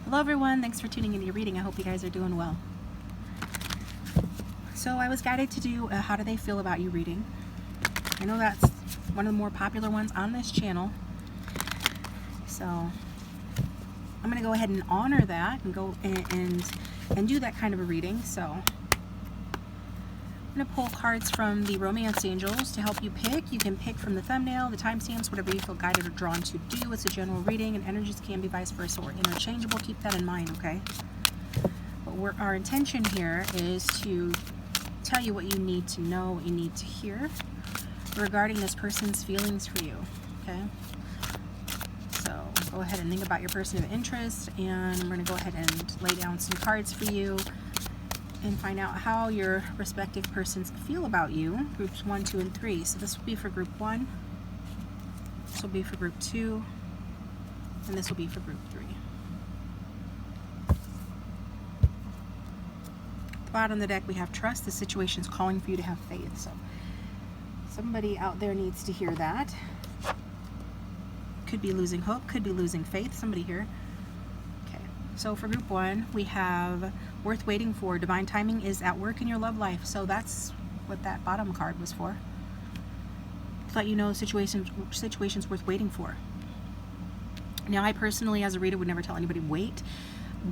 Hello everyone, thanks for tuning into your reading. I hope you guys are doing well. So I was guided to do a how do they feel about you reading. I know that's one of the more popular ones on this channel. So I'm going to go ahead and honor that and go and do that kind of a reading. So I'm going to pull cards from the Romance Angels to help you pick. You can pick from the thumbnail, the timestamps, whatever you feel guided or drawn to do. It's a general reading, and energies can be vice versa or interchangeable. Keep that in mind, okay? But our intention here is to tell you what you need to know, what you need to hear regarding this person's feelings for you, okay? So go ahead and think about your person of interest, and I'm going to go ahead and lay down some cards for you and find out how your respective persons feel about you, groups 1, 2, and 3. So this will be for group 1, this will be for group 2, and this will be for group 3. At the bottom of the deck we have trust. The situation is calling for you to have faith. So somebody out there needs to hear that. Could be losing hope, could be losing faith, somebody here. So for group 1, we have worth waiting for. Divine timing is at work in your love life. So that's what that bottom card was for. To let you know situations worth waiting for. Now, I personally, as a reader, would never tell anybody wait.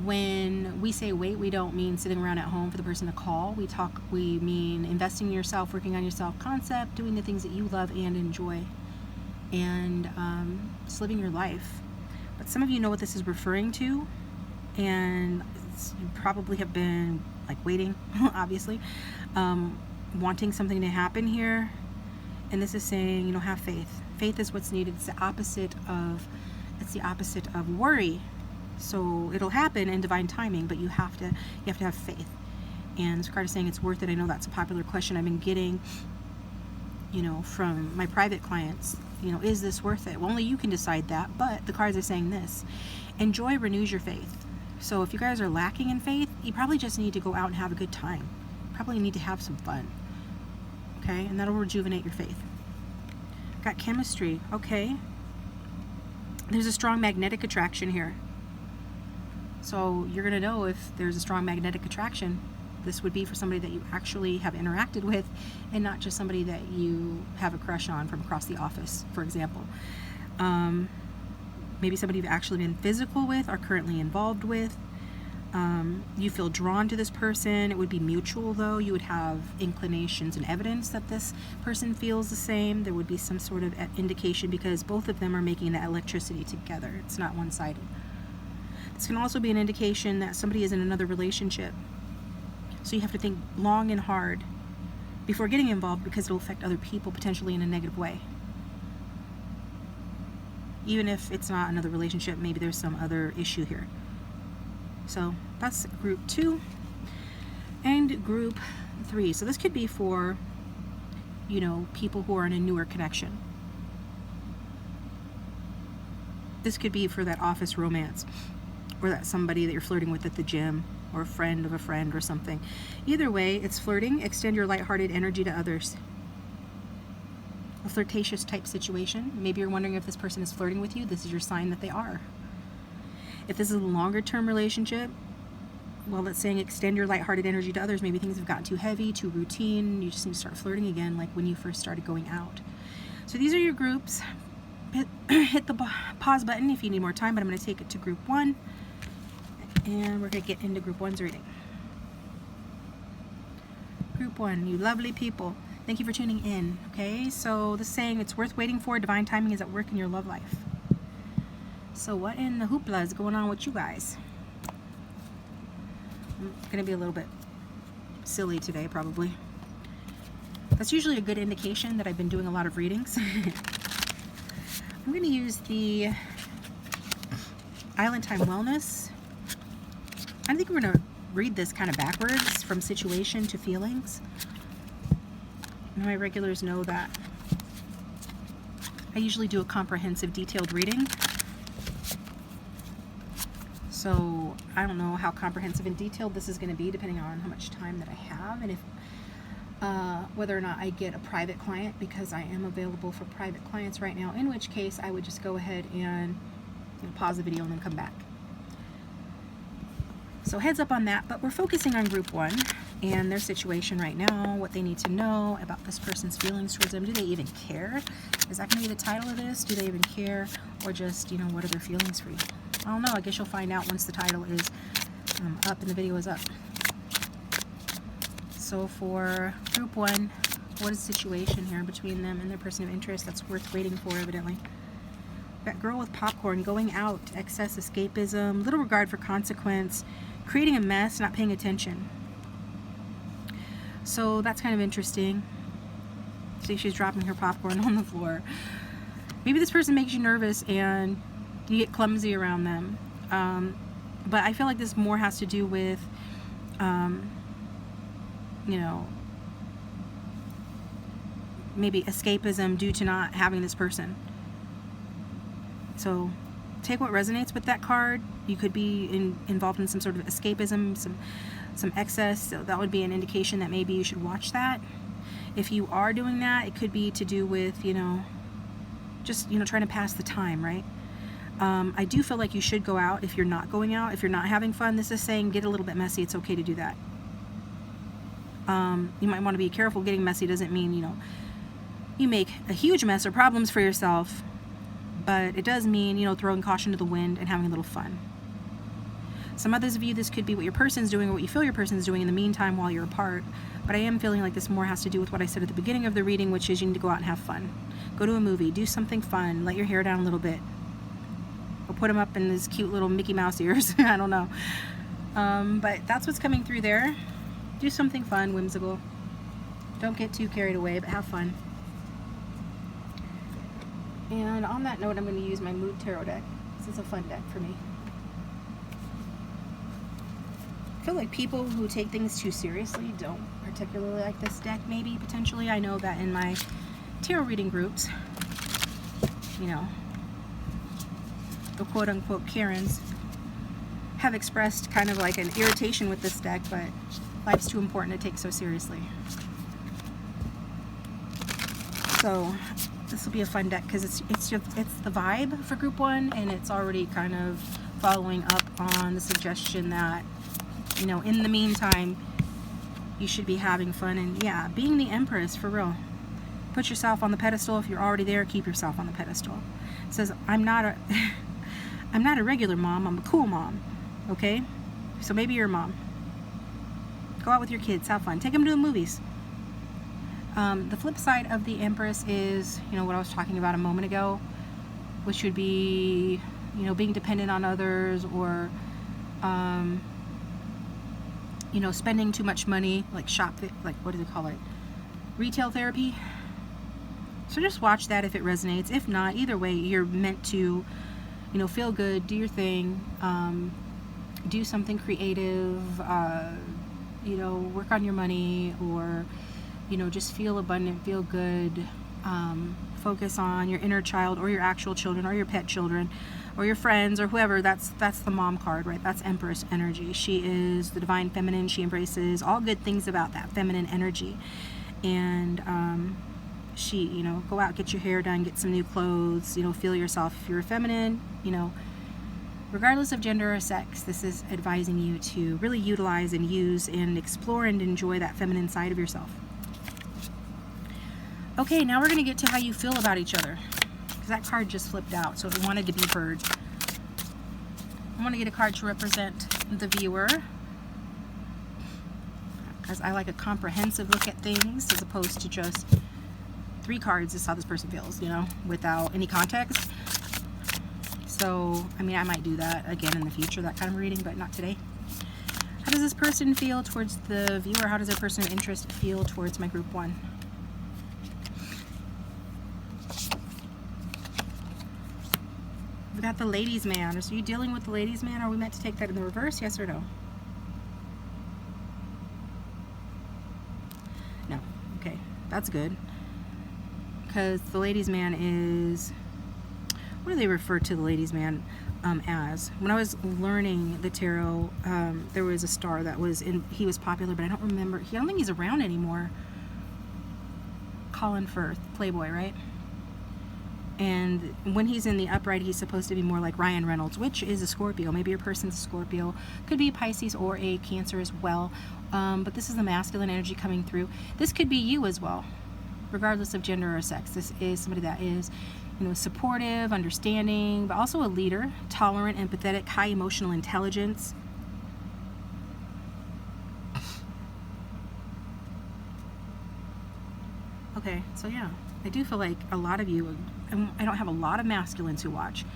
When we say wait, we don't mean sitting around at home for the person to call. We mean investing in yourself, working on your self-concept, doing the things that you love and enjoy, and just living your life. But some of you know what this is referring to. And you probably have been like waiting, obviously, wanting something to happen here. And this is saying, you know, have faith. Faith is what's needed. It's the opposite of worry. So it'll happen in divine timing, but you have to have faith. And this card is saying it's worth it. I know that's a popular question I've been getting, you know, from my private clients. You know, is this worth it? Well, only you can decide that. But the cards are saying this: enjoy renews your faith. So if you guys are lacking in faith, you probably just need to go out and have a good time. Probably need to have some fun. Okay? And that'll rejuvenate your faith. Got chemistry. Okay. There's a strong magnetic attraction here. So you're going to know if there's a strong magnetic attraction. This would be for somebody that you actually have interacted with, and not just somebody that you have a crush on from across the office, for example. Maybe somebody you've actually been physical with, or currently involved with. You feel drawn to this person. It would be mutual, though. You would have inclinations and evidence that this person feels the same. There would be some sort of indication, because both of them are making that electricity together. It's not one-sided. This can also be an indication that somebody is in another relationship. So you have to think long and hard before getting involved, because it will affect other people potentially in a negative way. Even if it's not another relationship, maybe there's some other issue here. So that's group 2 and group 3. So this could be for, you know, people who are in a newer connection. This could be for that office romance, or that somebody that you're flirting with at the gym, or a friend of a friend or something. Either way, it's flirting. Extend your lighthearted energy to others. A flirtatious type situation. Maybe you're wondering if this person is flirting with you. This is your sign that they are. If this is a longer term relationship, well, it's saying extend your lighthearted energy to others. Maybe things have gotten too heavy, too routine. You just need to start flirting again, like when you first started going out. So these are your groups. Hit the pause button if you need more time, but I'm going to take it to group 1, and we're going to get into group 1's reading. Group 1, you lovely people. Thank you for tuning in. Okay, so the saying, it's worth waiting for. Divine timing is at work in your love life. So what in the hoopla is going on with you guys? I'm going to be a little bit silly today, probably. That's usually a good indication that I've been doing a lot of readings. I'm going to use the Island Time Wellness. I think we're going to read this kind of backwards, from situation to feelings. My regulars know that I usually do a comprehensive, detailed reading. So I don't know how comprehensive and detailed this is going to be, depending on how much time that I have, and if whether or not I get a private client, because I am available for private clients right now, in which case I would just go ahead and pause the video and then come back. So heads up on that, but we're focusing on group one and their situation right now, what they need to know about this person's feelings towards them. Do they even care? Is that going to be the title of this? Do they even care? Or just, you know, what are their feelings for you? I don't know. I guess you'll find out once the title is up and the video is up. So for group one, what is the situation here between them and their person of interest that's worth waiting for, evidently? That girl with popcorn, going out, excess escapism, little regard for consequence, creating a mess, not paying attention. So that's kind of interesting. See, she's dropping her popcorn on the floor. Maybe this person makes you nervous and you get clumsy around them. But I feel like this more has to do with, you know, maybe escapism due to not having this person. So take what resonates with that card. You could be involved in some sort of escapism, some excess. So that would be an indication that maybe you should watch that. If you are doing that, it could be to do with, you know, just, you know, trying to pass the time, right? I do feel like you should go out if you're not going out. If you're not having fun, this is saying get a little bit messy. It's okay to do that. You might want to be careful. Getting messy doesn't mean, you know, you make a huge mess or problems for yourself. But it does mean, you know, throwing caution to the wind and having a little fun. Some others of you, this could be what your person's doing or what you feel your person's doing in the meantime while you're apart. But I am feeling like this more has to do with what I said at the beginning of the reading, which is you need to go out and have fun. Go to a movie, do something fun, let your hair down a little bit. Or put them up in these cute little Mickey Mouse ears. I don't know. But that's what's coming through there. Do something fun, whimsical. Don't get too carried away, but have fun. And on that note, I'm going to use my Mood Tarot deck. This is a fun deck for me. I feel like people who take things too seriously don't particularly like this deck, maybe, potentially. I know that in my tarot reading groups, you know, the quote-unquote Karens have expressed kind of like an irritation with this deck, but life's too important to take so seriously. So this will be a fun deck because it's the vibe for group one, and it's already kind of following up on the suggestion that, you know, in the meantime you should be having fun and, yeah, being the Empress for real. Put yourself on the pedestal. If you're already there, keep yourself on the pedestal. It says, I'm not a regular mom, I'm a cool mom. Okay? So maybe you're a mom. Go out with your kids, have fun, take them to the movies. The flip side of the Empress is, you know, what I was talking about a moment ago, which would be, you know, being dependent on others, or, you know, spending too much money, like what do they call it? Retail therapy. So just watch that if it resonates. If not, either way, you're meant to, you know, feel good, do your thing, do something creative, you know, work on your money, or, you know, just feel abundant, feel good, focus on your inner child or your actual children or your pet children or your friends or whoever. That's the mom card, right? That's Empress energy. She is the divine feminine. She embraces all good things about that feminine energy. And she, you know, go out, get your hair done, get some new clothes, you know, feel yourself. If you're feminine, you know, regardless of gender or sex, this is advising you to really utilize and use and explore and enjoy that feminine side of yourself. Okay, now we're going to get to how you feel about each other, because that card just flipped out, so it wanted to be heard. I want to get a card to represent the viewer, because I like a comprehensive look at things as opposed to just 3 cards is how this person feels, you know, without any context. So, I mean, I might do that again in the future, that kind of reading, but not today. How does this person feel towards the viewer? How does their person of interest feel towards my group one? We've got the ladies man. So are you dealing with the ladies man? Are we meant to take that in the reverse? Yes or no? No. Okay. That's good. Because the ladies man is... What do they refer to the ladies man as? When I was learning the tarot, there was a star that was in... He was popular, but I don't remember. I don't think he's around anymore. Colin Firth. Playboy, right? And when he's in the upright, he's supposed to be more like Ryan Reynolds, which is a Scorpio. Maybe your person's a Scorpio. Could be a Pisces or a Cancer as well. But this is the masculine energy coming through. This could be you as well, regardless of gender or sex. This is somebody that is, you know, supportive, understanding, but also a leader, tolerant, empathetic, high emotional intelligence. Okay, so yeah, I do feel like a lot of you, I don't have a lot of masculines who watch.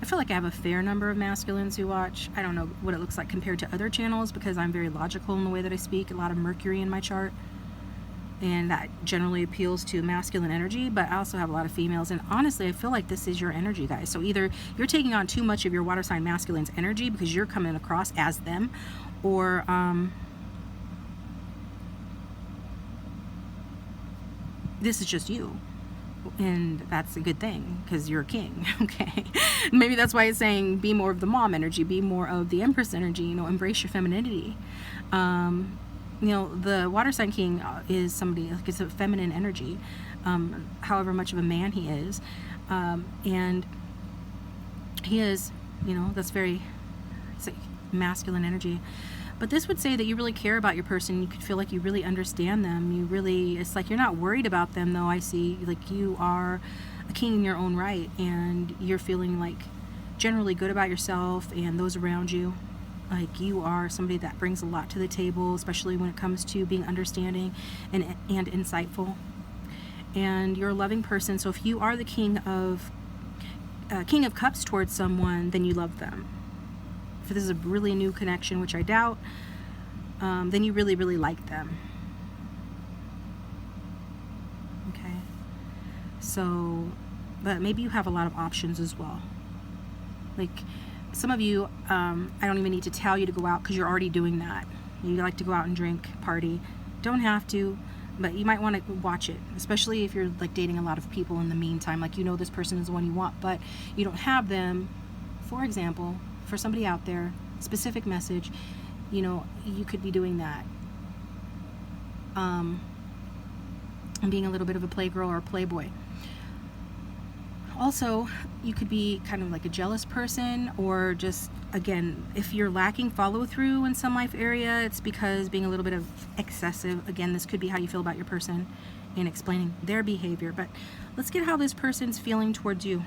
I feel like I have a fair number of masculines who watch. I don't know what it looks like compared to other channels because I'm very logical in the way that I speak, a lot of Mercury in my chart. And that generally appeals to masculine energy, but I also have a lot of females. And honestly, I feel like this is your energy, guys. So either you're taking on too much of your water sign masculine's energy because you're coming across as them, or this is just you. And that's a good thing because you're a king. Okay, maybe that's why it's saying be more of the mom energy, be more of the empress energy, you know, embrace your femininity. You know, the water sign king is somebody, like, it's a feminine energy, however much of a man he is, and he is, you know, that's very, it's like masculine energy. But this would say that you really care about your person. You could feel like you really understand them. You really, it's like you're not worried about them, though. I see, like, you are a king in your own right, and you're feeling like generally good about yourself and those around you. Like, you are somebody that brings a lot to the table, especially when it comes to being understanding and insightful. And you're a loving person. So if you are the king of cups towards someone, then you love them. If this is a really new connection, which I doubt, then you really, really like them. Okay. So, but maybe you have a lot of options as well. Like, some of you, I don't even need to tell you to go out because you're already doing that. You like to go out and drink, party. Don't have to, but you might want to watch it, especially if you're like dating a lot of people in the meantime. Like, you know this person is the one you want, but you don't have them. For example, for somebody out there, specific message, you know, you could be doing that. And being a little bit of a playgirl or a playboy. Also, you could be kind of like a jealous person, or just, again, if you're lacking follow through in some life area, it's because being a little bit of excessive. Again, this could be how you feel about your person and explaining their behavior. But let's get how this person's feeling towards you.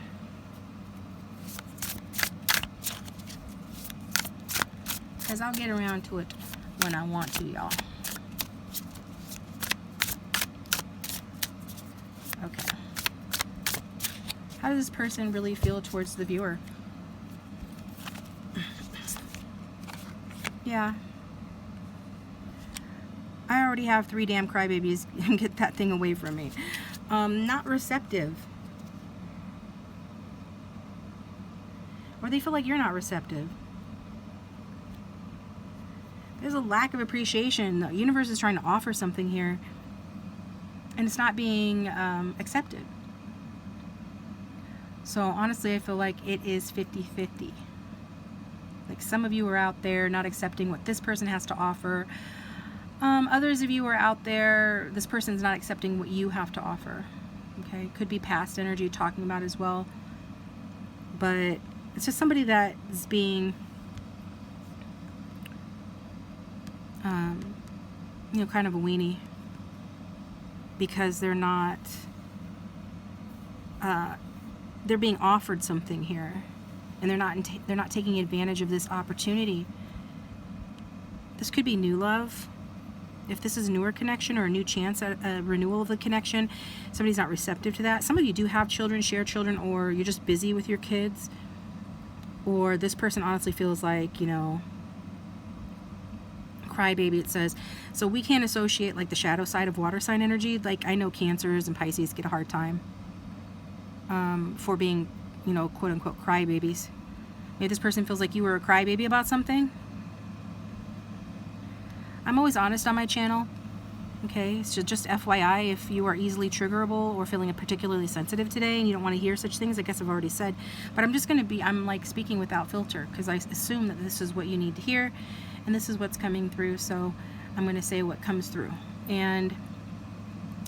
Because I'll get around to it when I want to, y'all. Okay. How does this person really feel towards the viewer? Yeah. I already have 3 damn crybabies. Get that thing away from me. Not receptive. Or they feel like you're not receptive. There's a lack of appreciation. The universe is trying to offer something here, and it's not being accepted. So honestly, I feel like it is 50-50. Like, some of you are out there not accepting what this person has to offer. Others of you are out there, this person's not accepting what you have to offer. Okay, could be past energy talking about as well. But it's just somebody that is being, you know, kind of a weenie. Because they're not, they're being offered something here, and they're not taking advantage of this opportunity. This could be new love. If this is a newer connection or a new chance at a renewal of the connection, somebody's not receptive to that. Some of you do have children, share children, or you're just busy with your kids. Or this person honestly feels like, you know, crybaby, it says. So we can't associate like the shadow side of water sign energy. Like, I know Cancers and Pisces get a hard time for being, you know, quote unquote crybabies. Maybe this person feels like you were a crybaby about something. I'm always honest on my channel. Okay, so just FYI, if you are easily triggerable or feeling particularly sensitive today and you don't want to hear such things, I guess I've already said, but I'm just going to be, I'm like speaking without filter because I assume that this is what you need to hear and this is what's coming through, so I'm going to say what comes through. And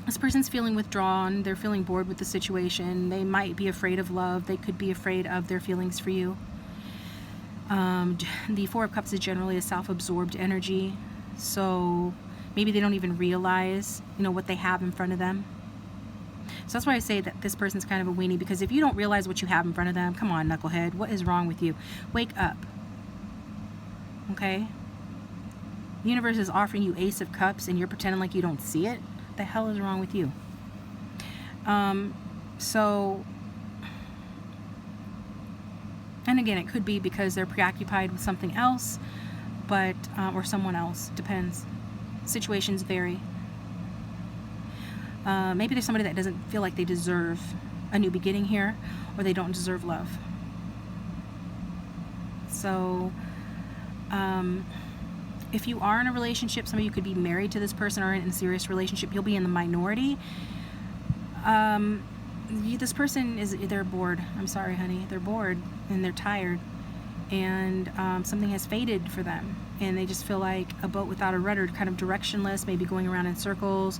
This person's feeling withdrawn. They're feeling bored with the situation. They might be afraid of love. They could be afraid of their feelings for you. The Four of Cups is generally a self-absorbed energy, so maybe they don't even realize, you know, what they have in front of them. So that's why I say that this person's kind of a weenie, because if you don't realize what you have in front of them, come on, knucklehead, what is wrong with you? Wake up. Okay? The universe is offering you Ace of Cups and you're pretending like you don't see it. What the hell is wrong with you? And again, it could be because they're preoccupied with something else, but or someone else. Depends. Situations vary. Maybe there's somebody that doesn't feel like they deserve a new beginning here, or they don't deserve love. So, if you are in a relationship, some of you could be married to this person or in a serious relationship, you'll be in the minority. This person they're bored. I'm sorry, honey. They're bored and they're tired, and something has faded for them, and they just feel like a boat without a rudder, kind of directionless, maybe going around in circles.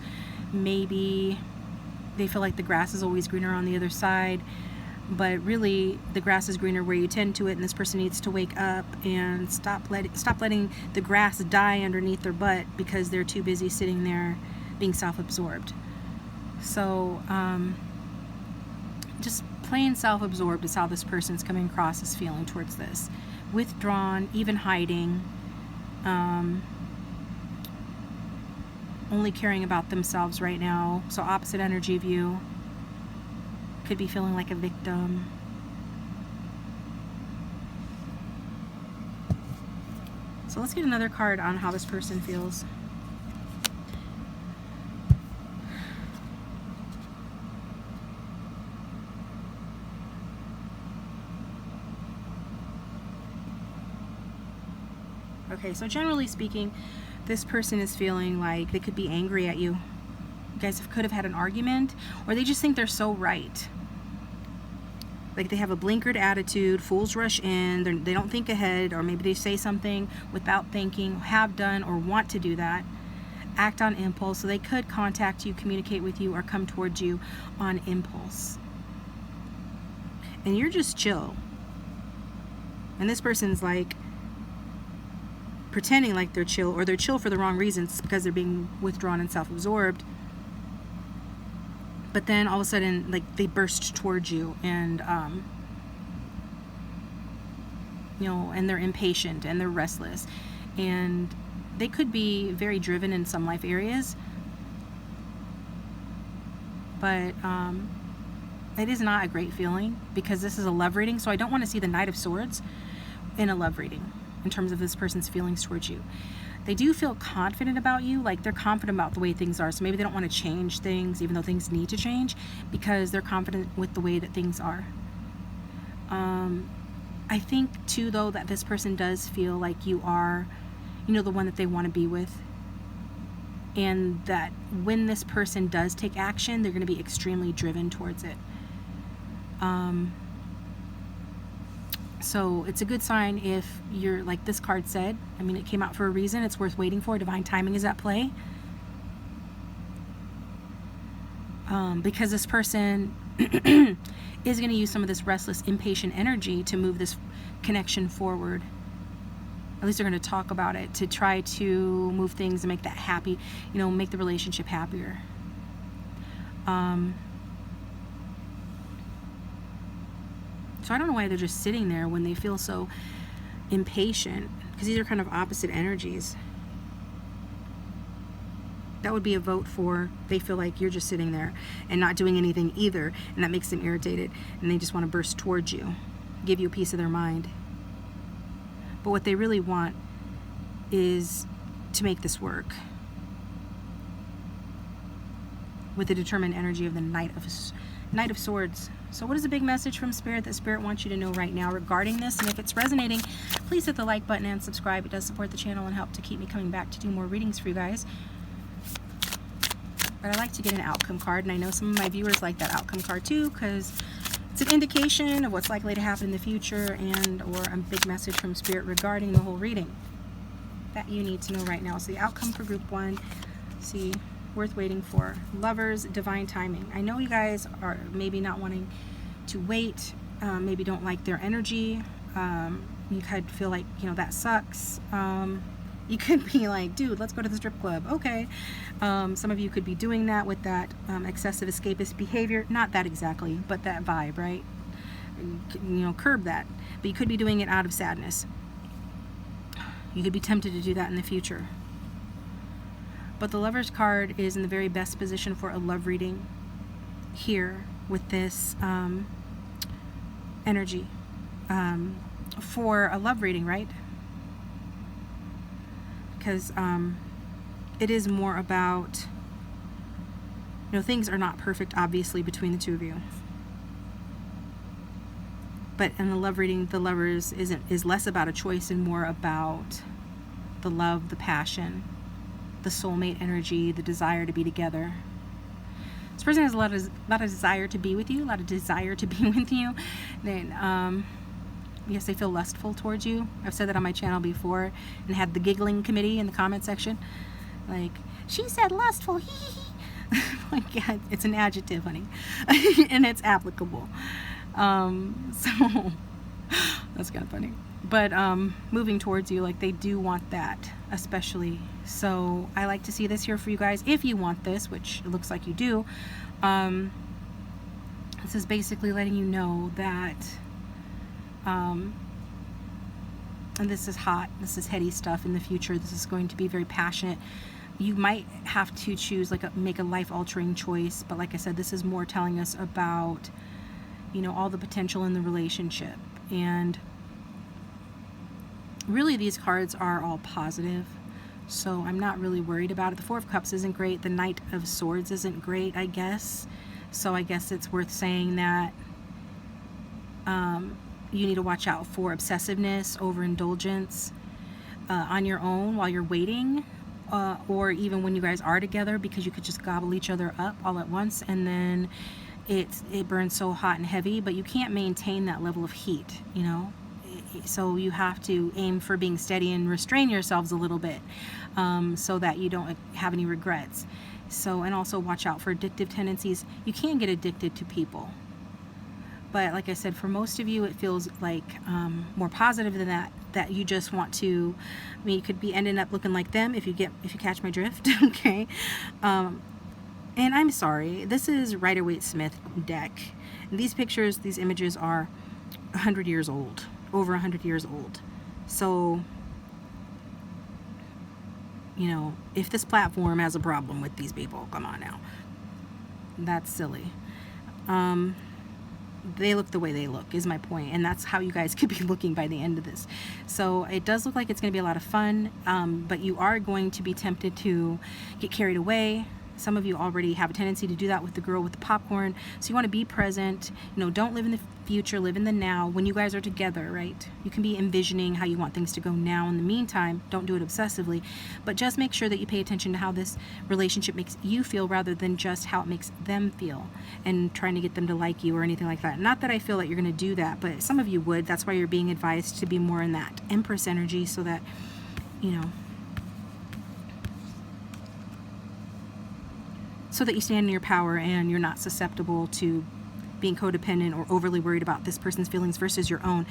Maybe they feel like the grass is always greener on the other side, but really the grass is greener where you tend to it, and this person needs to wake up and stop letting the grass die underneath their butt because they're too busy sitting there being self-absorbed. So just plain self-absorbed is how this person's coming across as feeling towards this. Withdrawn, even hiding, only caring about themselves right now. So opposite energy of you. Could be feeling like a victim. So let's get another card on how this person feels. Okay, so generally speaking, this person is feeling like they could be angry at you. You guys could have had an argument, or they just think they're so right. Like they have a blinkered attitude, fools rush in, they don't think ahead, or maybe they say something without thinking, have done or want to do that, act on impulse. So they could contact you, communicate with you, or come towards you on impulse. And you're just chill. And this person's like pretending like they're chill, or they're chill for the wrong reasons because they're being withdrawn and self-absorbed. But then all of a sudden, like, they burst towards you, and you know, and they're impatient and they're restless, and they could be very driven in some life areas, but it is not a great feeling, because this is a love reading, so I don't want to see the Knight of Swords in a love reading in terms of this person's feelings towards you. They do feel confident about you, like they're confident about the way things are, so maybe they don't want to change things even though things need to change, because they're confident with the way that things are. I think too, though, that this person does feel like you are, you know, the one that they want to be with, and that when this person does take action, they're going to be extremely driven towards it. So it's a good sign if you're, like this card said, I mean, it came out for a reason. It's worth waiting for. Divine timing is at play. Because this person is going to use some of this restless, impatient energy to move this connection forward. At least they're going to talk about it to try to move things and make that happy, you know, make the relationship happier. So I don't know why they're just sitting there when they feel so impatient, because these are kind of opposite energies. That would be a vote for, they feel like you're just sitting there and not doing anything either, and that makes them irritated, and they just want to burst towards you, give you a piece of their mind. But what they really want is to make this work with the determined energy of the Knight of Swords. So what is the big message from Spirit that Spirit wants you to know right now regarding this? And if it's resonating, please hit the like button and subscribe. It does support the channel and help to keep me coming back to do more readings for you guys. But I like to get an outcome card, and I know some of my viewers like that outcome card too, because it's an indication of what's likely to happen in the future, and or a big message from Spirit regarding the whole reading that you need to know right now. So the outcome for group 1, see, worth waiting for. Lovers, divine timing. I know you guys are maybe not wanting to wait, maybe don't like their energy. You could feel like, you know, that sucks. You could be like, dude, let's go to the strip club. Okay. Some of you could be doing that with that excessive escapist behavior. Not that exactly, but that vibe, right? You know, curb that. But you could be doing it out of sadness. You could be tempted to do that in the future. But the Lover's card is in the very best position for a love reading here with this energy. For a love reading, right? Because it is more about, you know, things are not perfect, obviously, between the two of you. But in the love reading, the Lovers is less about a choice and more about the love, the passion, the soulmate energy, the desire to be together. This person has a lot of desire to be with you, a lot of desire to be with you. Then, yes, they feel lustful towards you. I've said that on my channel before and had the giggling committee in the comment section. Like, she said lustful, hee hee hee. Like, yeah, it's an adjective, honey. And it's applicable. So, that's kind of funny. But moving towards you, like, they do want that, especially. So I like to see this here for you guys. If you want this, which it looks like you do, this is basically letting you know that, and this is hot, this is heady stuff in the future. This is going to be very passionate. You might have to choose, like, make a life-altering choice. But like I said, this is more telling us about, you know, all the potential in the relationship. And really, these cards are all positive, so I'm not really worried about it. The Four of Cups isn't great. The Knight of Swords isn't great, I guess. So I guess it's worth saying that you need to watch out for obsessiveness, overindulgence on your own while you're waiting, or even when you guys are together, because you could just gobble each other up all at once, and then it burns so hot and heavy, but you can't maintain that level of heat, you know. So you have to aim for being steady and restrain yourselves a little bit, so that you don't have any regrets. So, and also watch out for addictive tendencies. You can get addicted to people, but like I said, for most of you, it feels like more positive than that you just want to, I mean, you could be ending up looking like them if you catch my drift. Okay. And I'm sorry, this is Rider-Waite-Smith deck. And these pictures, these images are 100 years old. Over 100 years old. So, you know, if this platform has a problem with these people, come on now. That's silly. They look the way they look, is my point. And that's how you guys could be looking by the end of this. So it does look like it's going to be a lot of fun, but you are going to be tempted to get carried away. Some of you already have a tendency to do that with the girl with the popcorn. So you want to be present. You know, don't live in the future, live in the now. When you guys are together, right? You can be envisioning how you want things to go now. In the meantime, don't do it obsessively, but just make sure that you pay attention to how this relationship makes you feel rather than just how it makes them feel, and trying to get them to like you or anything like that. Not that I feel that you're going to do that, but some of you would. That's why you're being advised to be more in that Empress energy, so that, you know, so that you stand in your power and you're not susceptible to being codependent or overly worried about this person's feelings versus your own.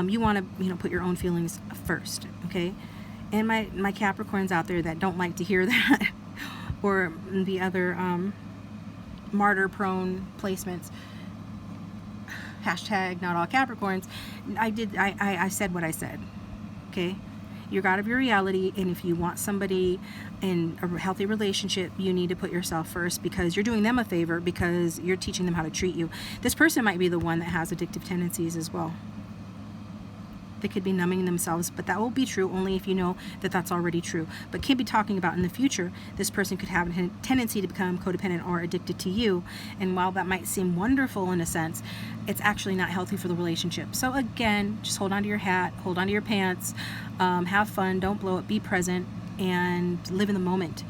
You want to, you know, put your own feelings first, okay? And my Capricorns out there that don't like to hear that, or the other martyr-prone placements, hashtag not all Capricorns. I said what I said, okay? You're God of your reality, and if you want somebody in a healthy relationship, you need to put yourself first, because you're doing them a favor, because you're teaching them how to treat you. This person might be the one that has addictive tendencies as well. They could be numbing themselves, but that will be true only if you know that that's already true. But can't be talking about in the future, this person could have a tendency to become codependent or addicted to you. And while that might seem wonderful in a sense, it's actually not healthy for the relationship. So again, just hold on to your hat, hold on to your pants, have fun, don't blow it, be present, and live in the moment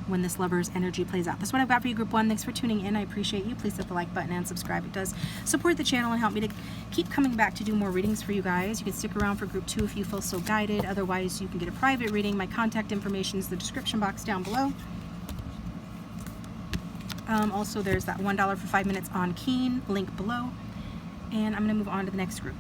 when this Lover's energy plays out. That's what I've got for you, Group 1. Thanks for tuning in. I appreciate you. Please hit the like button and subscribe. It does support the channel and help me to keep coming back to do more readings for you guys. You can stick around for Group 2 if you feel so guided. Otherwise, you can get a private reading. My contact information is in the description box down below. Also, there's that $1 for 5 minutes on Keen, link below. And I'm going to move on to the next group.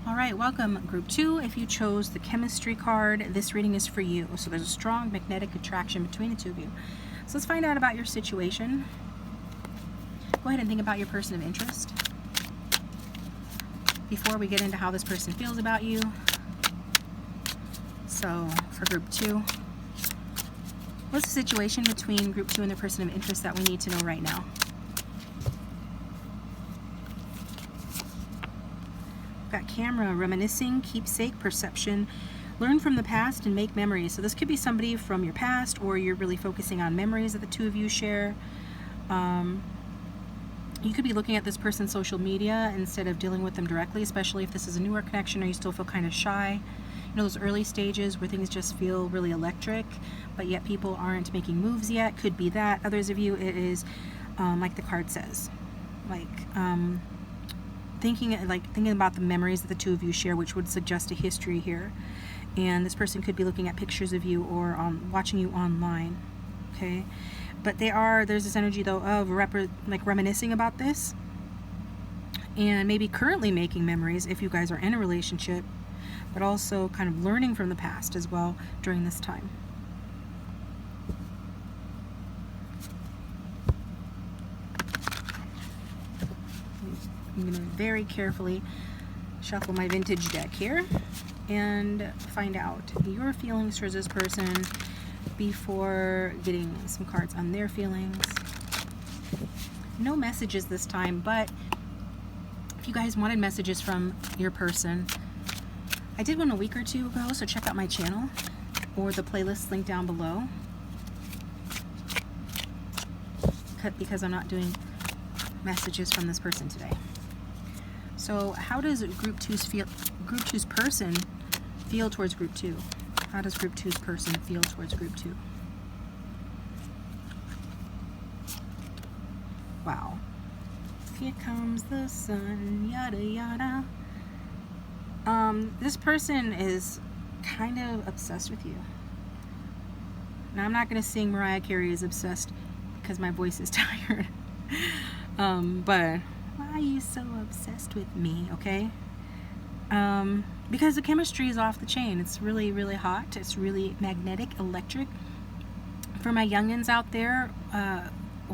Alright, welcome Group 2. If you chose the chemistry card, this reading is for you. So there's a strong magnetic attraction between the two of you. So let's find out about your situation. Go ahead and think about your person of interest before we get into how this person feels about you. So for Group 2, what's the situation between Group 2 and their person of interest that we need to know right now? Got camera, reminiscing, keepsake, perception, learn from the past and make memories. So this could be somebody from your past, or you're really focusing on memories that the two of you share. You could be looking at this person's social media instead of dealing with them directly, especially if this is a newer connection or you still feel kind of shy. You know, those early stages where things just feel really electric, but yet people aren't making moves yet. Could be that. Others of you, it is like the card says, like thinking about the memories that the two of you share, which would suggest a history here. And this person could be looking at pictures of you or watching you online. Okay, but there's this energy though of reminiscing about this, and maybe currently making memories if you guys are in a relationship, but also kind of learning from the past as well during this time. I'm going to very carefully shuffle my vintage deck here and find out your feelings towards this person before getting some cards on their feelings. No messages this time, but if you guys wanted messages from your person, I did one a week or two ago, so check out my channel or the playlist link down below, because I'm not doing messages from this person today. So how does Group 2's person feel towards Group 2? How does Group 2's person feel towards Group 2? Wow. Here comes the sun, yada yada. This person is kind of obsessed with you. Now I'm not going to sing Mariah Carey is Obsessed because my voice is tired. But why are you so obsessed with me, okay? Because the chemistry is off the chain. It's really, really hot. It's really magnetic, electric. For my youngins out there,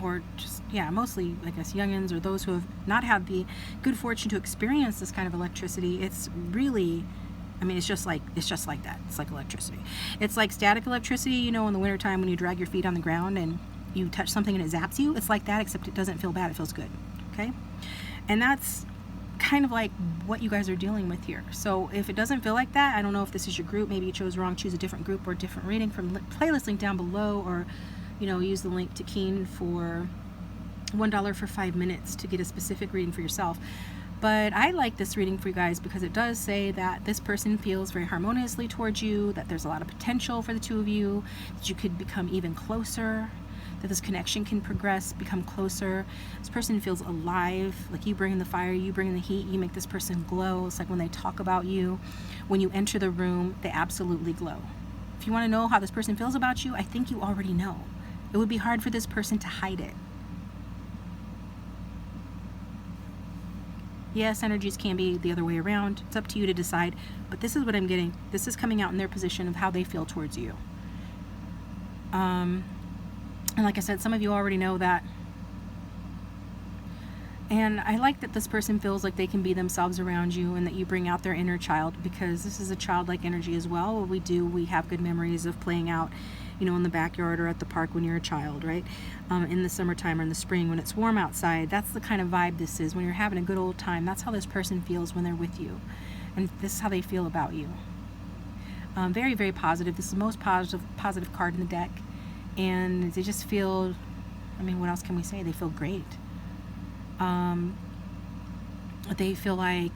or just, yeah, mostly, I guess, youngins or those who have not had the good fortune to experience this kind of electricity, it's really, I mean, it's just like that. It's like electricity. It's like static electricity, you know, in the wintertime when you drag your feet on the ground and you touch something and it zaps you. It's like that, except it doesn't feel bad. It feels good, okay? And that's kind of like what you guys are dealing with here. So if it doesn't feel like that, I don't know if this is your group. Maybe you chose wrong. Choose a different group or a different reading from playlist link down below, or, you know, use the link to Keen for $1 for 5 minutes to get a specific reading for yourself. But I like this reading for you guys because it does say that this person feels very harmoniously towards you, that there's a lot of potential for the two of you, that you could become even closer, that this connection can progress, become closer. This person feels alive, like you bring in the fire, you bring in the heat, you make this person glow. It's like when they talk about you, when you enter the room, they absolutely glow. If you want to know how this person feels about you, I think you already know. It would be hard for this person to hide it. Yes, energies can be the other way around. It's up to you to decide, but this is what I'm getting. This is coming out in their position of how they feel towards you. And like I said, some of you already know that And I like that this person feels like they can be themselves around you and that you bring out their inner child, because this is a childlike energy as well. What we have good memories of playing out, you know, in the backyard or at the park when you're a child, right? In the summertime or in the spring when it's warm outside. That's the kind of vibe this is. When you're having a good old time, that's how this person feels when they're with you. And this is how they feel about you. Very, very positive. This is the most positive card in the deck. And they just feel, I mean, what else can we say? They feel great. They feel like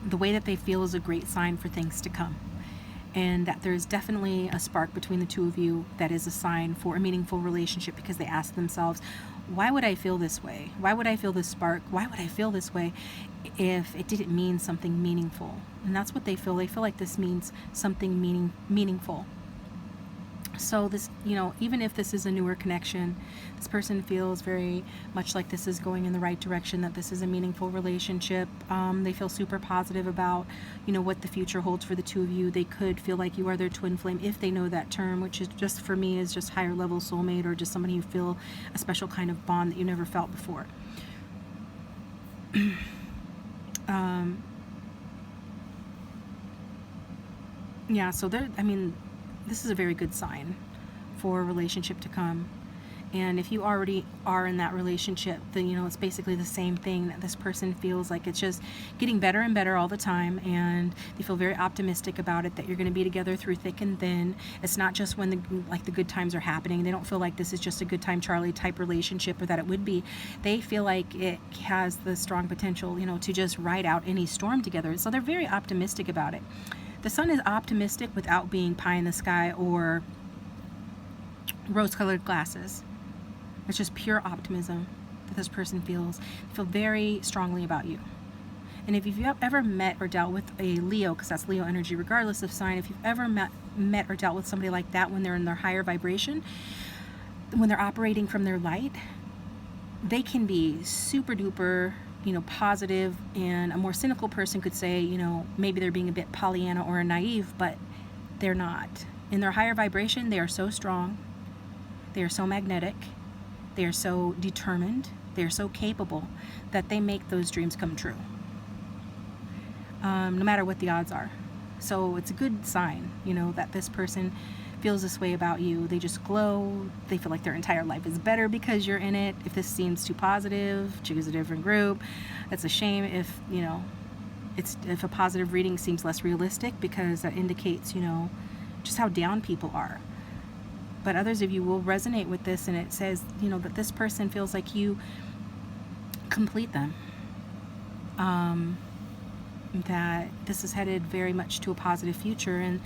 the way that they feel is a great sign for things to come, and that there's definitely a spark between the two of you that is a sign for a meaningful relationship, because they ask themselves, why would I feel this way? Why would I feel this spark? Why would I feel this way if it didn't mean something meaningful? And that's what they feel. They feel like this means something meaningful. So this, you know, even if this is a newer connection, this person feels very much like this is going in the right direction, that this is a meaningful relationship. They feel super positive about, you know, what the future holds for the two of you. They could feel like you are their twin flame if they know that term, which is just, for me, is just higher level soulmate, or just somebody you feel a special kind of bond that you never felt before. Yeah, so there, I mean, this is a very good sign for a relationship to come. And if you already are in that relationship, then, you know, it's basically the same thing, that this person feels like it's just getting better and better all the time, and they feel very optimistic about it, that you're going to be together through thick and thin. It's not just when the good times are happening. They don't feel like this is just a good time Charlie type relationship, or that it would be. They feel like it has the strong potential, you know, to just ride out any storm together. So they're very optimistic about it. The sun is optimistic without being pie in the sky or rose-colored glasses. It's just pure optimism that this person feels. They feel very strongly about you. And if you've ever met or dealt with a Leo, because that's Leo energy, regardless of sign, if you've ever met or dealt with somebody like that when they're in their higher vibration, when they're operating from their light, they can be super duper, you know, positive, and a more cynical person could say, you know, maybe they're being a bit Pollyanna or naive, but they're not. In their higher vibration, they are so strong, they are so magnetic, they are so determined, they are so capable that they make those dreams come true, no matter what the odds are. So it's a good sign, you know, that this person feels this way about you. They just glow. They feel like their entire life is better because you're in it. If this seems too positive, choose a different group. It's a shame if, you know, if a positive reading seems less realistic, because that indicates, you know, just how down people are. But others of you will resonate with this, and it says, you know, that this person feels like you complete them. That this is headed very much to a positive future. And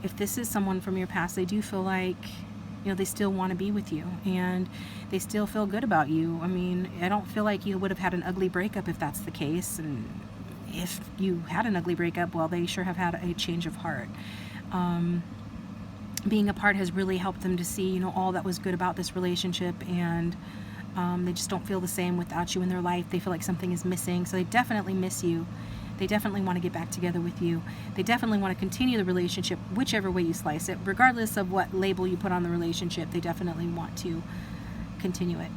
if this is someone from your past, they do feel like, you know, they still want to be with you, and they still feel good about you. I mean, I don't feel like you would have had an ugly breakup if that's the case. And if you had an ugly breakup, well, they sure have had a change of heart. Being apart has really helped them to see, you know, all that was good about this relationship, and they just don't feel the same without you in their life. They feel like something is missing, so they definitely miss you. They definitely want to get back together with you. They definitely want to continue the relationship, whichever way you slice it. Regardless of what label you put on the relationship, they definitely want to continue it.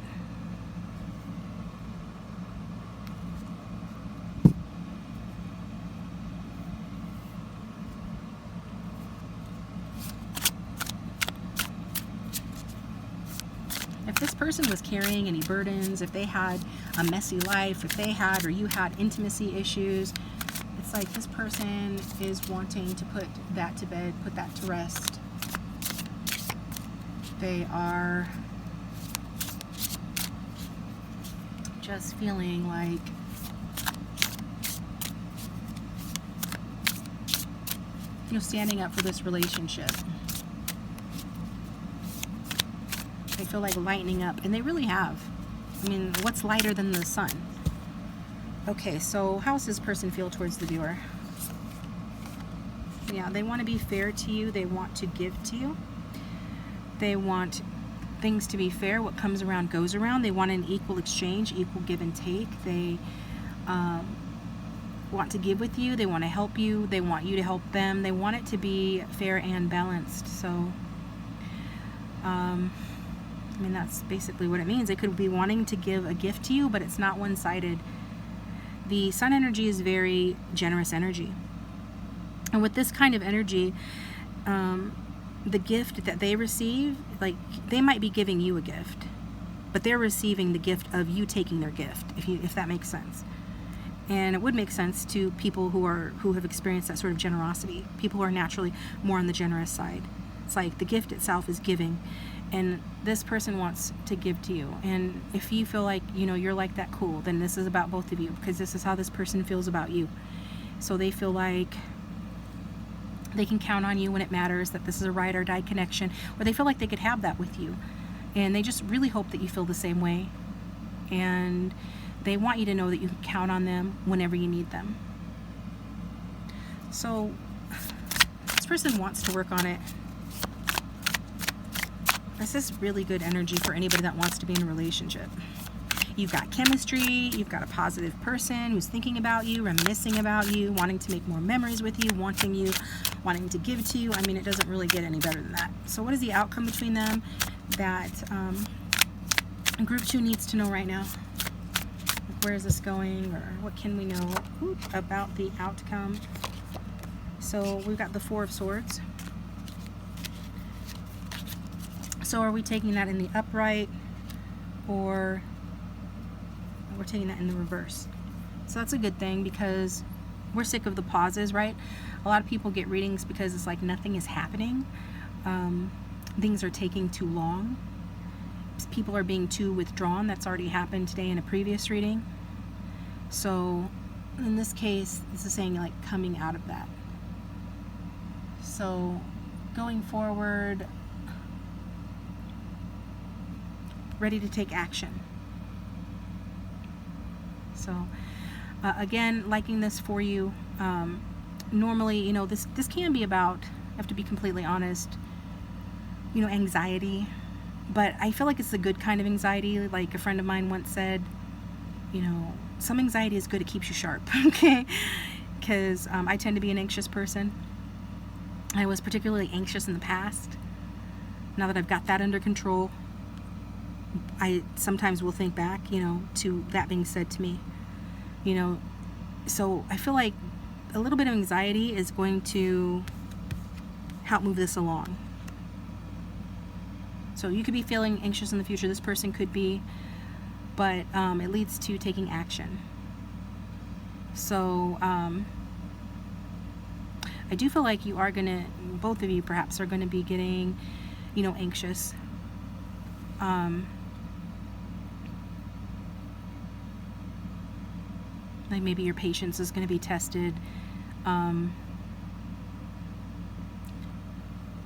If this person was carrying any burdens, if they had a messy life, if they had or you had intimacy issues, it's like this person is wanting to put that to bed, put that to rest. They are just feeling like you're standing up for this relationship. They feel like lightening up, and they really have. I mean, what's lighter than the sun? Okay, so how does this person feel towards the viewer? Yeah, they want to be fair to you. They want to give to you. They want things to be fair. What comes around goes around. They want an equal exchange, equal give and take. They want to give with you. They want to help you. They want you to help them. They want it to be fair and balanced. So, I mean, that's basically what it means. They could be wanting to give a gift to you, but it's not one-sided. The sun energy is very generous energy. And with this kind of energy, the gift that they receive, like, they might be giving you a gift, but they're receiving the gift of you taking their gift, if that makes sense. And it would make sense to people who have experienced that sort of generosity, people who are naturally more on the generous side. It's like the gift itself is giving, and this person wants to give to you. And if you feel like, you know, you're like that, cool, then this is about both of you, because this is how this person feels about you. So they feel like they can count on you when it matters, that this is a ride or die connection, or they feel like they could have that with you. And they just really hope that you feel the same way. And they want you to know that you can count on them whenever you need them. So this person wants to work on it. This is really good energy for anybody that wants to be in a relationship. You've got chemistry, you've got a positive person who's thinking about you, reminiscing about you, wanting to make more memories with you, wanting to give to you. I mean, it doesn't really get any better than that. So what is the outcome between them that group 2 needs to know right now? Where is this going, or what can we know about the outcome? So we've got the 4 of Swords. So are we taking that in the upright, or we're taking that in the reverse? So that's a good thing, because we're sick of the pauses, right? A lot of people get readings because it's like nothing is happening. Things are taking too long. People are being too withdrawn. That's already happened today in a previous reading. So in this case, this is saying like coming out of that. So going forward, ready to take action. So again, liking this for you. Normally, you know, this can be about, I have to be completely honest, you know, anxiety. But I feel like it's a good kind of anxiety. Like a friend of mine once said, you know, some anxiety is good, it keeps you sharp, okay? Because I tend to be an anxious person. I was particularly anxious in the past. Now that I've got that under control, I sometimes will think back, you know, to that being said to me. You know, so I feel like a little bit of anxiety is going to help move this along. So you could be feeling anxious in the future, this person could be, but it leads to taking action. So I do feel like you are going to, both of you perhaps are going to be getting, you know, anxious. Like maybe your patience is going to be tested.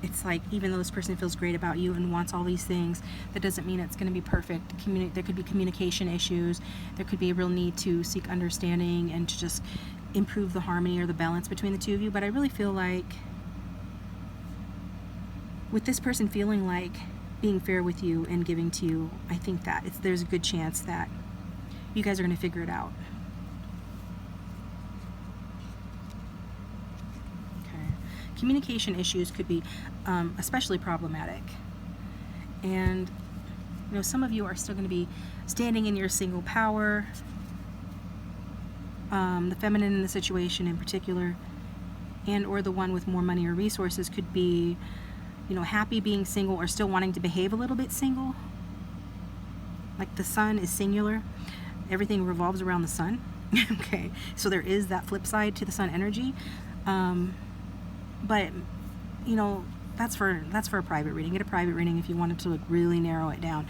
It's like, even though this person feels great about you and wants all these things, that doesn't mean it's going to be perfect. There could be communication issues. There could be a real need to seek understanding and to just improve the harmony or the balance between the two of you. But I really feel like with this person feeling like being fair with you and giving to you, I think that there's a good chance that you guys are going to figure it out. Communication issues could be especially problematic. And, you know, some of you are still going to be standing in your single power. The feminine in the situation in particular, and or the one with more money or resources, could be, you know, happy being single or still wanting to behave a little bit single. Like the sun is singular. Everything revolves around the sun. Okay, so there is that flip side to the sun energy. But, you know, that's for a private reading. Get a private reading if you wanted to, like, really narrow it down.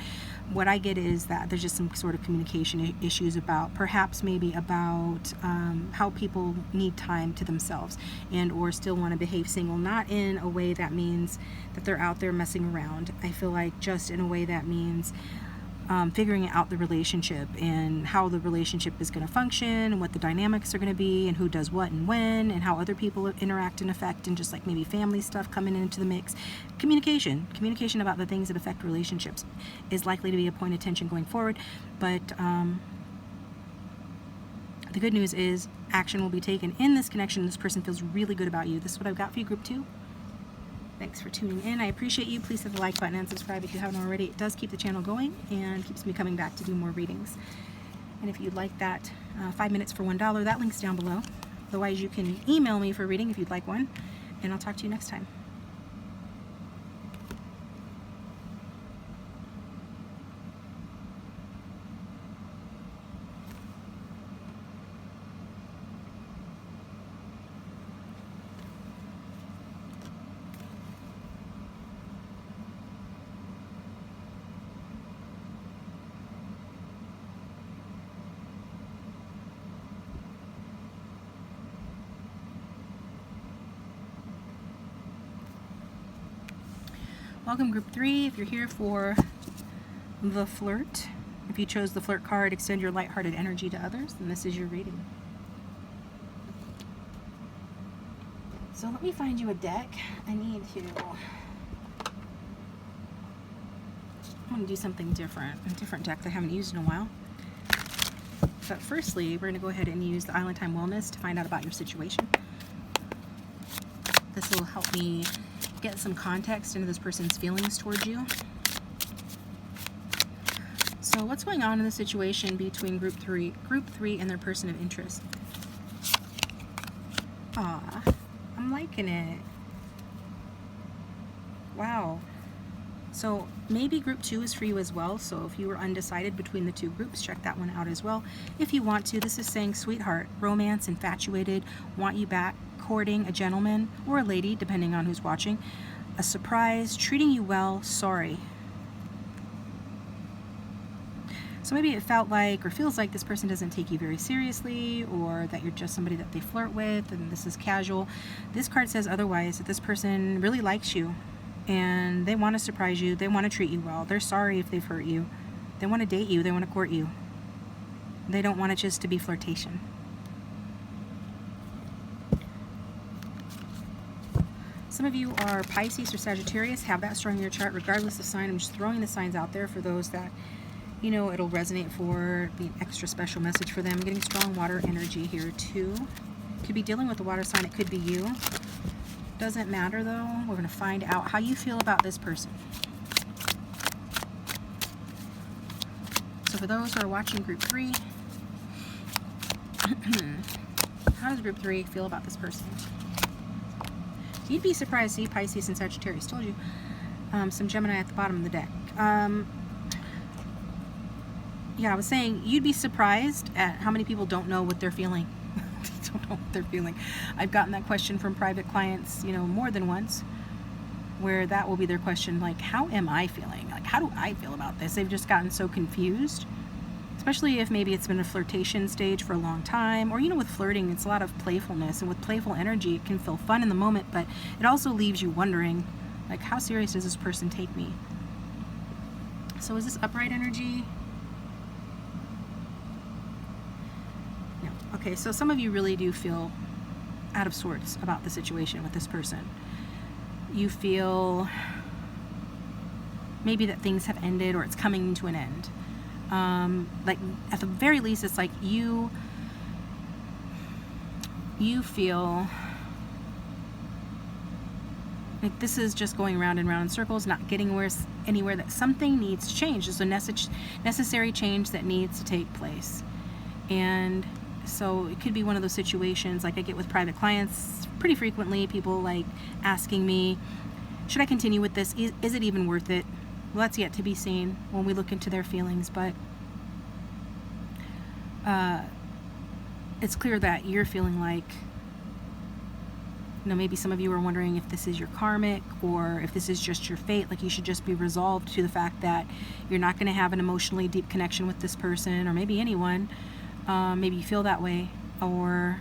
What I get is that there's just some sort of communication issues about, perhaps maybe about how people need time to themselves and or still want to behave single. Not in a way that means that they're out there messing around. I feel like just in a way that means figuring out the relationship and how the relationship is going to function and what the dynamics are going to be and who does what and when and how other people interact and affect, and just like maybe family stuff coming into the mix. Communication about the things that affect relationships is likely to be a point of tension going forward. But the good news is action will be taken in this connection. This person feels really good about you. This is what I've got for you, group 2. Thanks for tuning in. I appreciate you. Please hit the like button and subscribe if you haven't already. It does keep the channel going and keeps me coming back to do more readings. And if you'd like that 5 minutes for $1, that link's down below. Otherwise, you can email me for a reading if you'd like one, and I'll talk to you next time. Welcome group 3. If you're here for the flirt, if you chose the flirt card, extend your lighthearted energy to others, then this is your reading. So let me find you a deck. I'm going to do something different, a different deck that I haven't used in a while. But firstly, we're going to go ahead and use the Island Time Wellness to find out about your situation. This will help me get some context into this person's feelings towards you. So what's going on in the situation between group three and their person of interest? Aw, I'm liking it. Wow. So maybe group 2 is for you as well. So if you were undecided between the two groups, check that one out as well. If you want to, this is saying sweetheart, romance, infatuated, want you back, courting a gentleman or a lady, depending on who's watching, a surprise, treating you well, sorry. So maybe it felt like or feels like this person doesn't take you very seriously, or that you're just somebody that they flirt with and this is casual. This card says otherwise, that this person really likes you and they want to surprise you, they want to treat you well, they're sorry if they've hurt you, they want to date you, they want to court you. They don't want it just to be flirtation. Some of you are Pisces or Sagittarius, have that strong in your chart regardless of sign. I'm just throwing the signs out there for those that, you know, it'll resonate for, be an extra special message for them. I'm getting strong water energy here too. Could be dealing with a water sign, it could be you. Doesn't matter though. We're going to find out how you feel about this person. So for those who are watching group 3, how does group 3 feel about this person? You'd be surprised. See, Pisces and Sagittarius. Told you. Some Gemini at the bottom of the deck. Yeah, I was saying you'd be surprised at how many people don't know what they're feeling. They don't know what they're feeling. I've gotten that question from private clients, you know, more than once, where that will be their question, like, how am I feeling? Like, how do I feel about this? They've just gotten so confused. Especially if maybe it's been a flirtation stage for a long time, or, you know, with flirting, it's a lot of playfulness, and with playful energy, it can feel fun in the moment, but it also leaves you wondering, like, how serious does this person take me? So is this upright energy? No. Okay, so some of you really do feel out of sorts about the situation with this person. You feel maybe that things have ended or it's coming to an end. Like at the very least, it's like you feel like this is just going round and round in circles, not getting anywhere, that something needs to change. There's a necessary change that needs to take place. And so it could be one of those situations like I get with private clients pretty frequently, people like asking me, should I continue with this? Is it even worth it? Well, that's yet to be seen when we look into their feelings, but it's clear that you're feeling like, you know, maybe some of you are wondering if this is your karmic or if this is just your fate, like you should just be resolved to the fact that you're not going to have an emotionally deep connection with this person, or maybe anyone. Maybe you feel that way, or,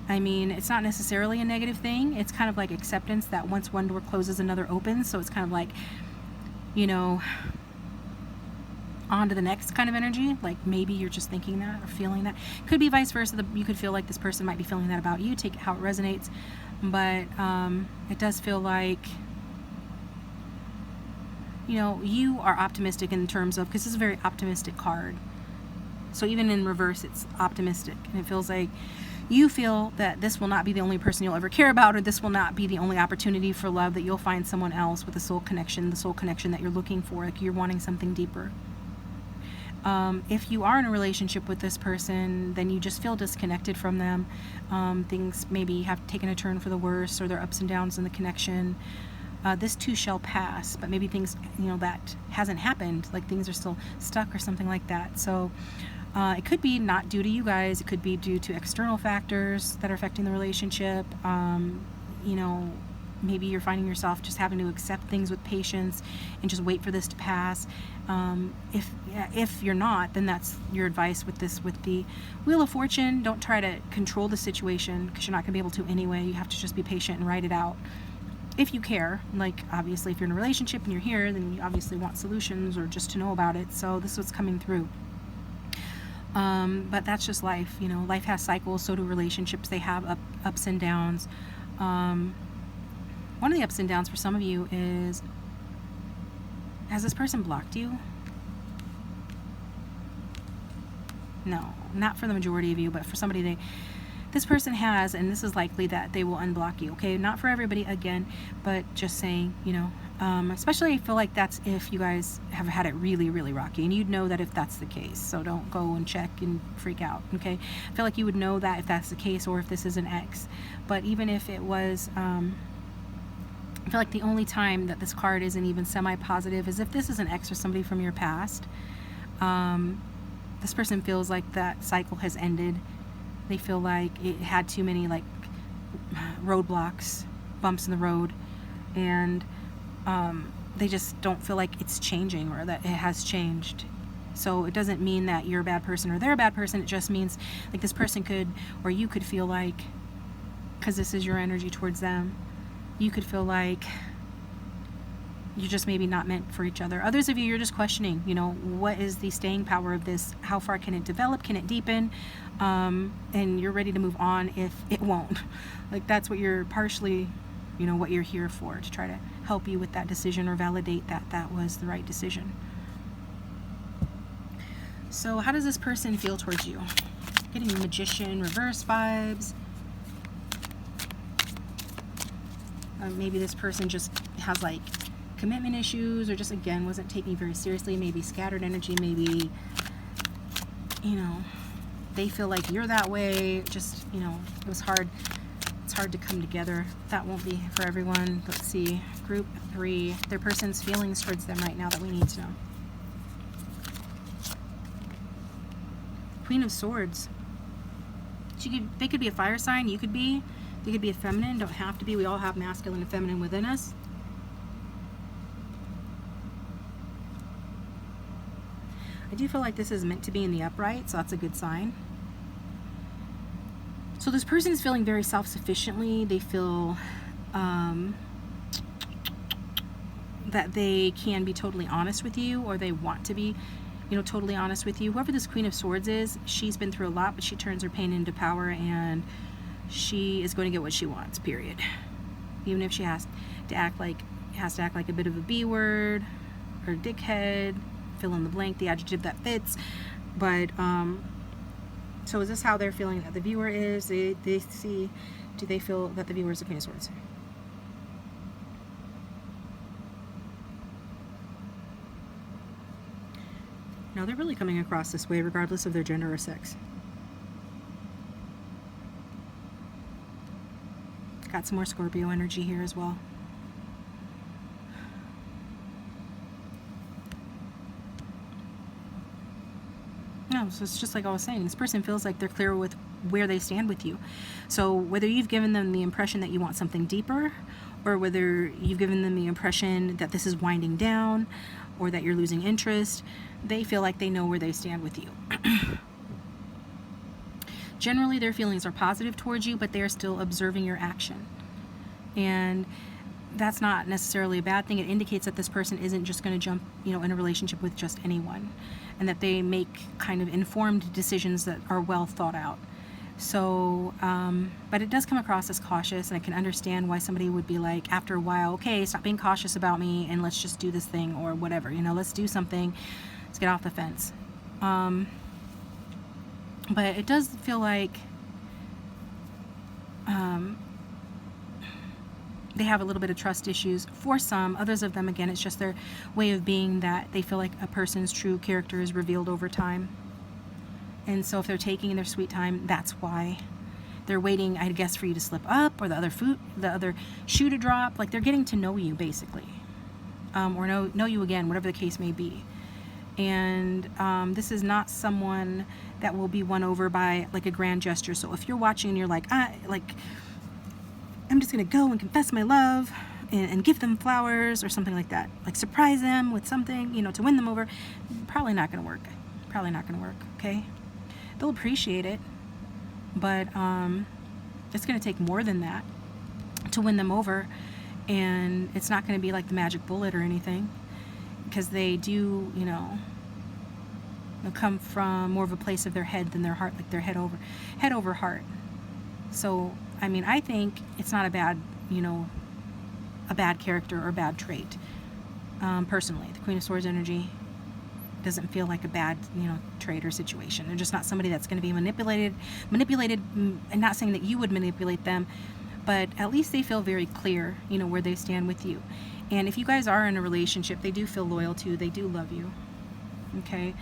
I mean, it's not necessarily a negative thing. It's kind of like acceptance that once one door closes, another opens. So it's kind of like, you know, on to the next kind of energy. Like maybe you're just thinking that or feeling that. Could be vice versa. You could feel like this person might be feeling that about you. Take it how it resonates. But it does feel like, you know, you are optimistic in terms of, because this is a very optimistic card. So even in reverse, it's optimistic. And it feels like you feel that this will not be the only person you'll ever care about, or this will not be the only opportunity for love, that you'll find someone else with a soul connection, the soul connection that you're looking for, like you're wanting something deeper. If you are in a relationship with this person, then you just feel disconnected from them. Things maybe have taken a turn for the worse, or there are ups and downs in the connection. This too shall pass, but maybe things, that hasn't happened, like things are still stuck or something like that. So it could be not due to you guys. It could be due to external factors that are affecting the relationship. Maybe you're finding yourself just having to accept things with patience and just wait for this to pass. If you're not, then that's your advice with the Wheel of Fortune. Don't try to control the situation, because you're not going to be able to anyway. You have to just be patient and write it out. If you care, like obviously if you're in a relationship and you're here, then you obviously want solutions or just to know about it. So this is what's coming through. But that's just life. Life has cycles, so do relationships. They have ups and downs. One of the ups and downs for some of you is, has this person blocked you? No, not for the majority of you, but for somebody, this person has, and this is likely that they will unblock you. Okay, not for everybody again, but just saying, especially I feel like that's if you guys have had it really, really rocky, and you'd know that if that's the case. So don't go and check and freak out. Okay, I feel like you would know that if that's the case, or if this is an ex. But even if it was, I feel like the only time that this card isn't even semi-positive is if this is an ex or somebody from your past. This person feels like that cycle has ended. They feel like it had too many roadblocks, bumps in the road, and they just don't feel like it's changing, or that it has changed. So it doesn't mean that you're a bad person or they're a bad person. It just means like this person could, or you could feel like, because this is your energy towards them, you could feel like you're just maybe not meant for each other. Others of you, you're just questioning, what is the staying power of this? How far can it develop? Can it deepen? And you're ready to move on if it won't. Like that's what you're partially, what you're here for, to try to help you with that decision or validate that that was the right decision. So how does this person feel towards you? Getting Magician reverse vibes. Maybe this person just has commitment issues, or just again wasn't taking very seriously. Maybe scattered energy. Maybe they feel like you're that way. Just it was hard. It's hard to come together. That won't be for everyone. Let's see. Group 3. Their person's feelings towards them right now that we need to know. Queen of Swords. They could be a fire sign. You could be. They could be a feminine, don't have to be. We all have masculine and feminine within us. I do feel like this is meant to be in the upright, so that's a good sign. So this person is feeling very self-sufficiently. They feel that they can be totally honest with you, or they want to be, totally honest with you. Whoever this Queen of Swords is, she's been through a lot, but she turns her pain into power, and she is going to get what she wants, period. Even if she has to act like a bit of a B word or dickhead, fill in the blank, the adjective that fits. But so is this how they're feeling that the viewer is? Do they feel that the viewer is the Queen of Swords? No, they're really coming across this way regardless of their gender or sex. Got some more Scorpio energy here as well. No, so it's just like I was saying, this person feels like they're clear with where they stand with you. So whether you've given them the impression that you want something deeper, or whether you've given them the impression that this is winding down, or that you're losing interest, they feel like they know where they stand with you. Generally, their feelings are positive towards you, but they are still observing your action. And that's not necessarily a bad thing. It indicates that this person isn't just going to jump, in a relationship with just anyone, and that they make kind of informed decisions that are well thought out. So, but it does come across as cautious, and I can understand why somebody would be like, after a while, okay, stop being cautious about me, and let's just do this thing, or whatever, let's do something, let's get off the fence. But it does feel like They have a little bit of trust issues for some. Others of them, again, it's just their way of being that they feel like a person's true character is revealed over time. And so if they're taking their sweet time, that's why. They're waiting, I guess, for you to slip up or the other shoe to drop. Like, they're getting to know you, basically. Or know you again, whatever the case may be. And this is not someone that will be won over by like a grand gesture. So if you're watching and you're like, I'm just gonna go and confess my love and give them flowers or something like that, like surprise them with something, you know, to win them over, probably not gonna work. Probably not gonna work. Okay, they'll appreciate it, but it's gonna take more than that to win them over, and it's not gonna be like the magic bullet or anything, because they do, you know, they'll come from more of a place of their head than their heart, like their head over heart. So, I mean, I think it's not a bad, you know, a bad character or a bad trait. Personally, the Queen of Swords energy doesn't feel like a bad, you know, trait or situation. They're just not somebody that's going to be manipulated, and not saying that you would manipulate them, but at least they feel very clear, you know, where they stand with you. And if you guys are in a relationship, they do feel loyal to you, they do love you, okay?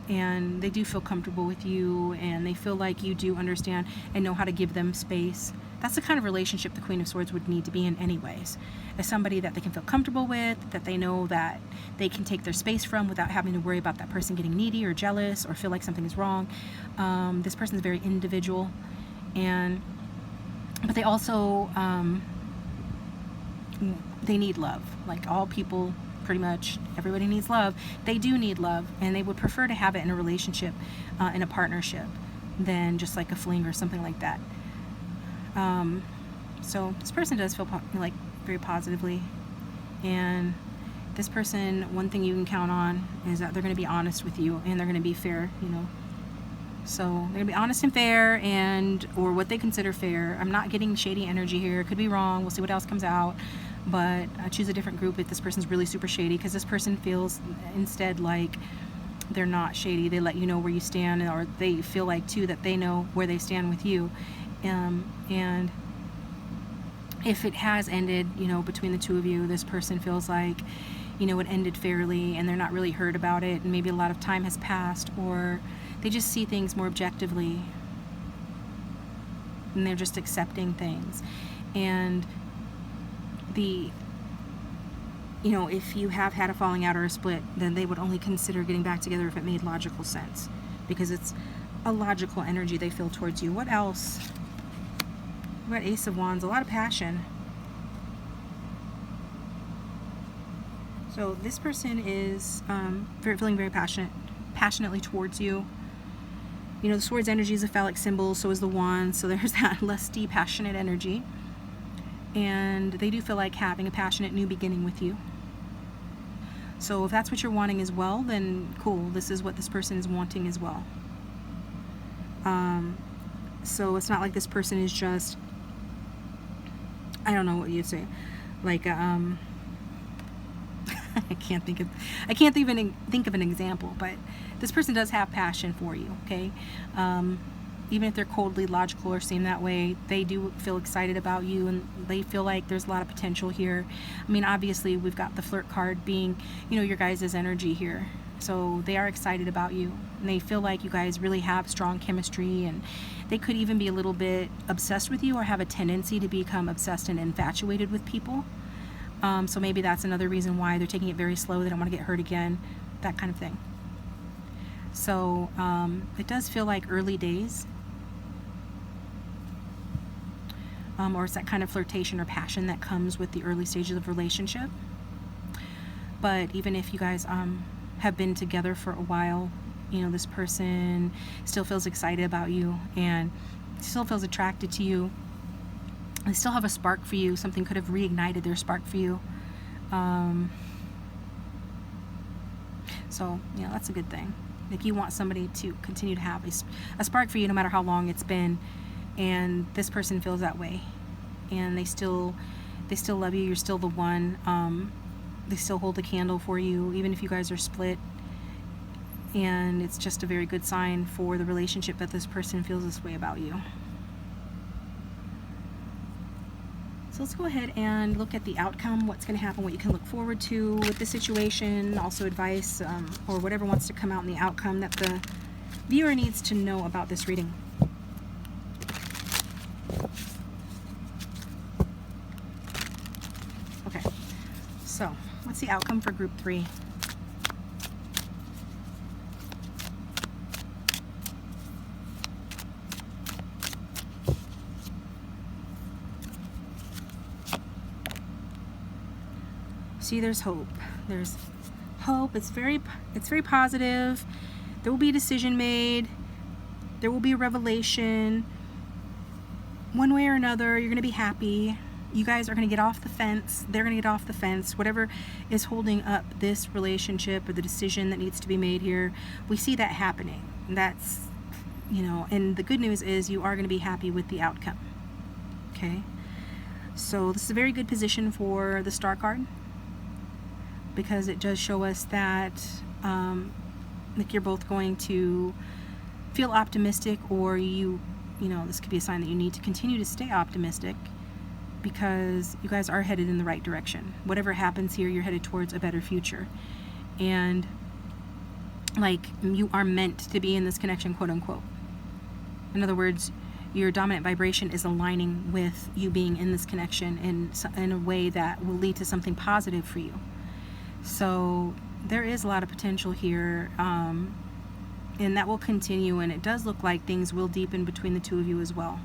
And they do feel comfortable with you, and they feel like you do understand and know how to give them space. That's the kind of relationship the Queen of Swords would need to be in anyways. As somebody that they can feel comfortable with, that they know that they can take their space from without having to worry about that person getting needy or jealous or feel like something is wrong. This person is very individual, but they also, they need love. Like all people, pretty much everybody needs love. They do need love, and they would prefer to have it in a relationship, in a partnership, than just like a fling or something like that. So this person does feel like very positively, and this person, one thing you can count on is that they're going to be honest with you, and they're going to be fair, you know. So they're going to be honest and fair, or what they consider fair. I'm not getting shady energy here. Could be wrong. We'll see what else comes out. But choose a different group if this person's really super shady, because this person feels instead like they're not shady. They let you know where you stand, or they feel like too that they know where they stand with you. And if it has ended, you know, between the two of you, this person feels like, you know, it ended fairly, and they're not really hurt about it, and maybe a lot of time has passed, or they just see things more objectively, and they're just accepting things. And you know, if you have had a falling out or a split, then they would only consider getting back together if it made logical sense, because it's a logical energy they feel towards you. What else? We got Ace of Wands, a lot of passion. So this person is feeling very passionately towards you. You know, the Swords energy is a phallic symbol, so is the Wands, so there's that lusty, passionate energy. And they do feel like having a passionate new beginning with you. So if that's what you're wanting as well, then cool, this is what this person is wanting as well. So it's not like this person is just, I don't know what you'd say, like I can't even think of an example, but this person does have passion for you, okay? Even if they're coldly logical or seem that way, they do feel excited about you, and they feel like there's a lot of potential here. I mean, obviously, we've got the flirt card being, you know, your guys' energy here. So they are excited about you, and they feel like you guys really have strong chemistry, and they could even be a little bit obsessed with you, or have a tendency to become obsessed and infatuated with people. So maybe that's another reason why they're taking it very slow. They don't want to get hurt again, that kind of thing. So it does feel like early days. Or it's that kind of flirtation or passion that comes with the early stages of relationship. But even if you guys have been together for a while, you know, this person still feels excited about you and still feels attracted to you. They still have a spark for you. Something could have reignited their spark for you. So, you know, that's a good thing. Like, you want somebody to continue to have a spark for you no matter how long it's been. And this person feels that way, and they still love you. You're still the one. They still hold the candle for you, even if you guys are split. And it's just a very good sign for the relationship that this person feels this way about you. So let's go ahead and look at the outcome, what's going to happen, what you can look forward to with the situation, also advice or whatever wants to come out in the outcome that the viewer needs to know about this reading. Okay, so what's the outcome for group 3? See, there's hope. There's hope. It's very positive. There will be a decision made. There will be a revelation. One way or another, you're going to be happy. You guys are going to get off the fence. They're going to get off the fence. Whatever is holding up this relationship or the decision that needs to be made here, we see that happening. That's, you know, and the good news is you are going to be happy with the outcome. Okay? So this is a very good position for the Star card, because it does show us that like you're both going to feel optimistic, or you know, this could be a sign that you need to continue to stay optimistic, because you guys are headed in the right direction. Whatever happens here, you're headed towards a better future, and like you are meant to be in this connection, quote unquote. In other words, your dominant vibration is aligning with you being in this connection in a way that will lead to something positive for you. So there is a lot of potential here, and that will continue, and it does look like things will deepen between the two of you as well.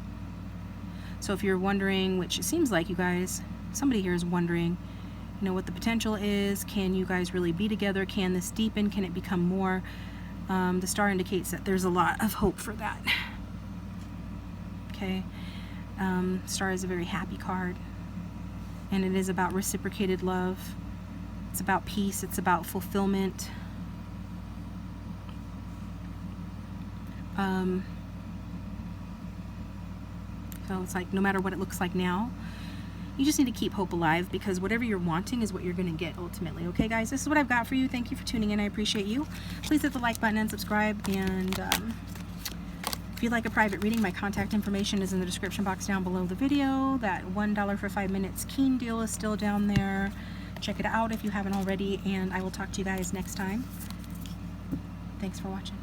So if you're wondering, which it seems like you guys, somebody here is wondering, you know, what the potential is, can you guys really be together, can this deepen, can it become more, the star indicates that there's a lot of hope for that. Okay, star is a very happy card, and it is about reciprocated love. It's about peace. It's about fulfillment. So it's like no matter what it looks like now, you just need to keep hope alive, because whatever you're wanting is what you're going to get ultimately. Okay, guys, this is what I've got for you. Thank you for tuning in. I appreciate you. Please hit the like button and subscribe. And if you'd like a private reading, my contact information is in the description box down below the video. That $1 for 5 minutes Keen deal is still down there. Check it out if you haven't already, and I will talk to you guys next time. Thanks for watching.